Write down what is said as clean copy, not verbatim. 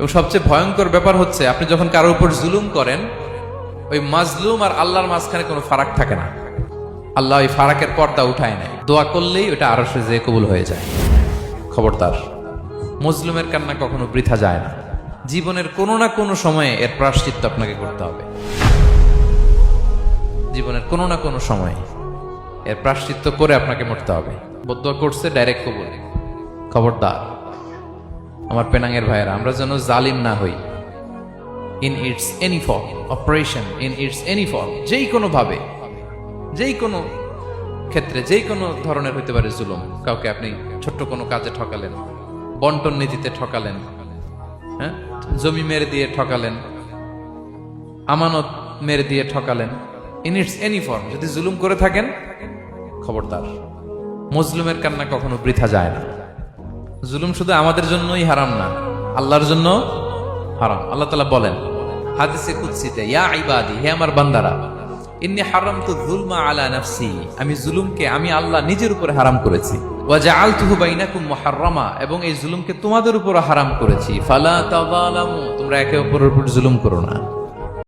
এবং সবচেয়ে ভয়ঙ্কর ব্যাপার হচ্ছে আপনি যখন কারোর উপর জুলুম করেন, ওই মাজলুম আর আল্লাহর মাঝখানে কোনো ফারাক থাকে না। আল্লাহ ওই ফারাকের পর্দা উঠায় নেয়, দোয়া করলেই ওটা আরশে যেয়ে কবুল হয়ে যায়। খবরদার, মজলুমের কান্না কখনো বৃথা যায় না। জীবনের কোনো না কোনো সময়ে এর প্রায়শ্চিত্ত আপনাকে করতে হবে। জীবনের কোনো না কোনো সময়ে এর প্রায়শ্চিত্ত করে আপনাকে মরতে হবে। বদদোয়া করছে, ডাইরেক্ট কবুল। খবরদার আমার পেনাঙ্গের ভাইয়েরা, আমরা যেন জালিম না হই। In it's any form, operation in it's any form, যেই কোনো ভাবে, যেই কোনো ক্ষেত্রে, যেই কোনো ধরনের হইতে পারে জুলুম। কাউকে আপনি ছোট্ট কোনো কাজে ঠকালেন, বন্টন নীতিতে ঠকালেন, হ্যাঁ, জমি মেরে দিয়ে ঠকালেন, আমানত মেরে দিয়ে ঠকালেন, ইন ইটস এনি ফর্ম যদি জুলুম করে থাকেন, খবরদার, মজলুমের কান্না কখনো বৃথা যায় না। জুলুম শুধু আমাদের জন্যই হারাম না, আল্লাহর জন্য হারাম। আল্লাহ তাআলা বলেন হাদিসে কুদসিতে, ইয়া ইবাদি, হে আমার বান্দারা, ইন্নী হারামতু যুলমা আলা নাফসি, আমি জুলুমকে আমি আল্লাহ নিজের উপরে হারাম করেছি। ওয়া জাআলতুহু বাইনাকুম মুহাররামা, এবং এই জুলুমকে তোমাদের উপর হারাম করেছি। ফালা তাযালামু, তোমরা একে অপরের উপর জুলুম করো না।